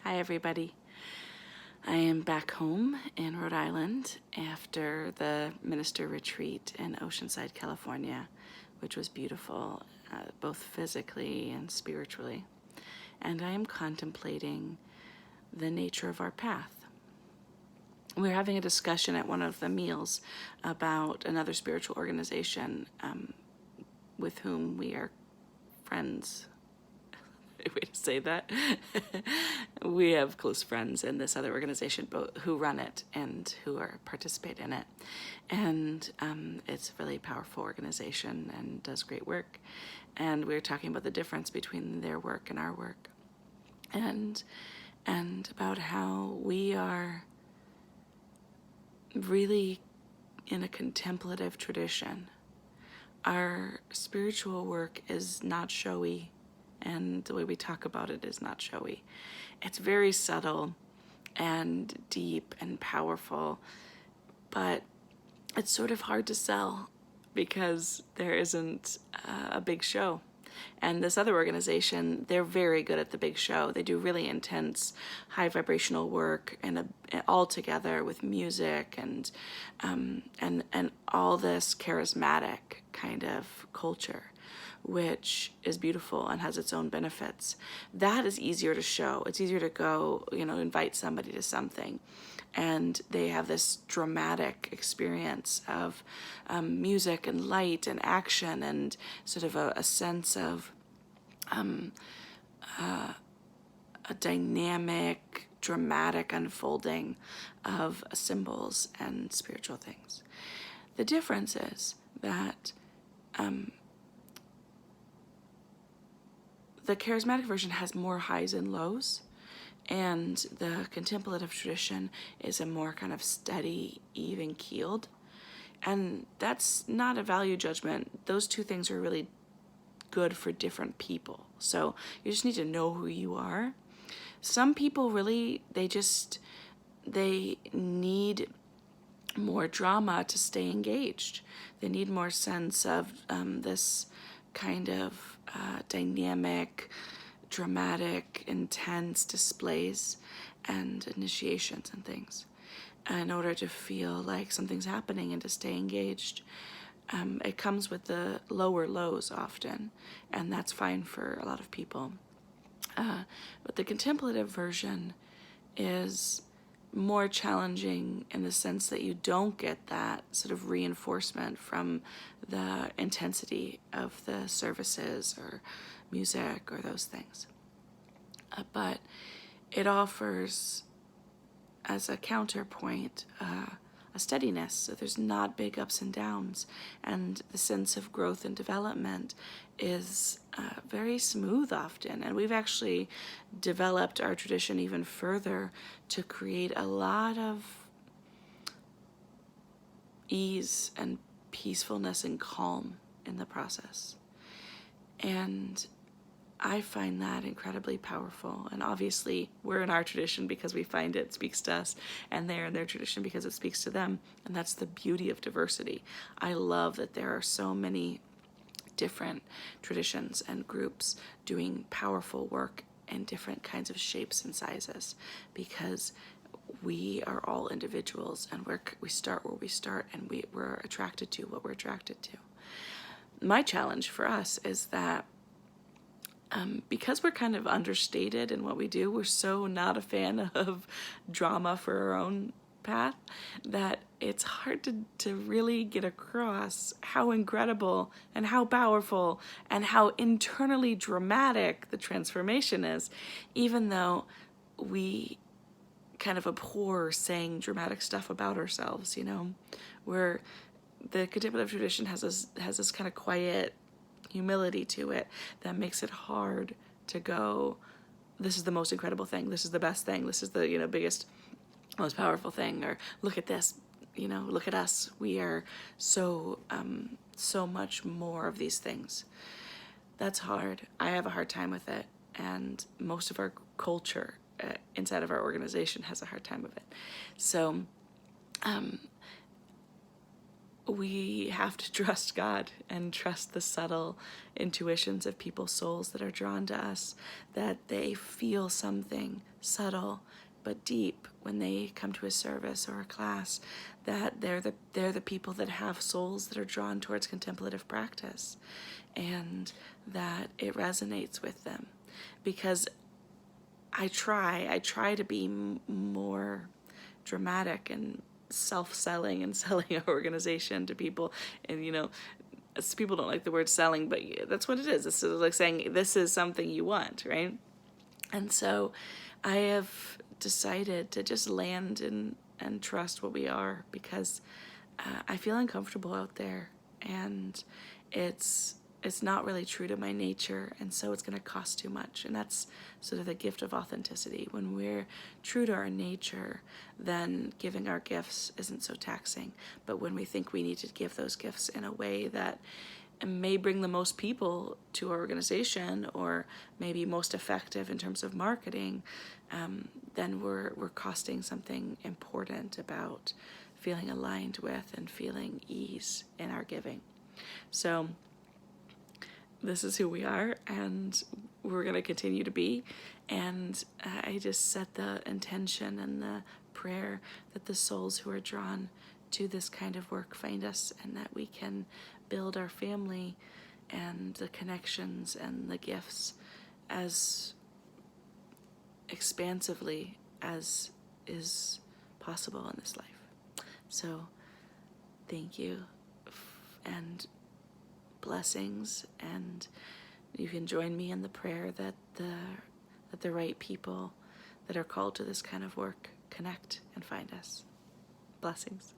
Hi everybody. I am back home in Rhode Island after the minister retreat in Oceanside, California, which was beautiful, both physically and spiritually. And I am contemplating the nature of our path. We were having a discussion at one of the meals about another spiritual organization with whom we are friends. Way to say that. We have close friends in this other organization who run it and who participate in it. And it's a really powerful organization and does great work. And we were talking about the difference between their work and our work. And about how we are really in a contemplative tradition. Our spiritual work is not showy, and the way we talk about it is not showy. It's very subtle and deep and powerful, but it's sort of hard to sell because there isn't a big show. And this other organization, they're very good at the big show. They do really intense, high vibrational work and all together with music and all this charismatic kind of culture, which is beautiful and has its own benefits. That is easier to show. It's easier to go, invite somebody to something. And they have this dramatic experience of music and light and action and sort of a sense of a dynamic, dramatic unfolding of symbols and spiritual things. The difference is that the charismatic version has more highs and lows, and the contemplative tradition is a more kind of steady, even keeled. And that's not a value judgment. Those two things are really good for different people. So you just need to know who you are. Some people really, they need more drama to stay engaged. They need more sense of this kind of dynamic, dramatic, intense displays and initiations and things in order to feel like something's happening and to stay engaged. It comes with the lower lows often, and that's fine for a lot of people. But the contemplative version is more challenging in the sense that you don't get that sort of reinforcement from the intensity of the services or music or those things. But it offers, as a counterpoint, a steadiness. So there's not big ups and downs, and the sense of growth and development is very smooth often. And we've actually developed our tradition even further to create a lot of ease and peacefulness and calm in the process. And I find that incredibly powerful. And obviously we're in our tradition because we find it speaks to us, and they're in their tradition because it speaks to them. And that's the beauty of diversity. I love that there are so many different traditions and groups doing powerful work in different kinds of shapes and sizes, because we are all individuals, and we start where we start, and we're attracted to what we're attracted to. My challenge for us is that because we're kind of understated in what we do, we're so not a fan of drama for our own path that it's hard to really get across how incredible and how powerful and how internally dramatic the transformation is, even though we kind of abhor saying dramatic stuff about ourselves. Where the contemplative tradition has this kind of quiet humility to it that makes it hard to go, this is the most incredible thing, this is the best thing, this is the biggest, most powerful thing, or look at this, look at us, we are so much more of these things. That's hard. I have a hard time with it, and most of our culture inside of our organization has a hard time with it. So we have to trust God and trust the subtle intuitions of people's souls that are drawn to us, that they feel something subtle but deep when they come to a service or a class, that they're the people that have souls that are drawn towards contemplative practice, and that it resonates with them. Because I try to be more dramatic and self-selling and selling our organization to people, and people don't like the word selling, but that's what it is. It's sort of like saying this is something you want, right? And so I have decided to just land and trust what we are, because I feel uncomfortable out there, and it's not really true to my nature, and so it's going to cost too much. And that's sort of the gift of authenticity. When we're true to our nature, then giving our gifts isn't so taxing. But when we think we need to give those gifts in a way that may bring the most people to our organization, or maybe most effective in terms of marketing, then we're costing something important about feeling aligned with and feeling ease in our giving. So this is who we are, and we're going to continue to be. And I just set the intention and the prayer that the souls who are drawn to this kind of work find us, and that we can build our family and the connections and the gifts as expansively as is possible in this life. So thank you, and blessings, and you can join me in the prayer that the right people that are called to this kind of work connect and find us. Blessings.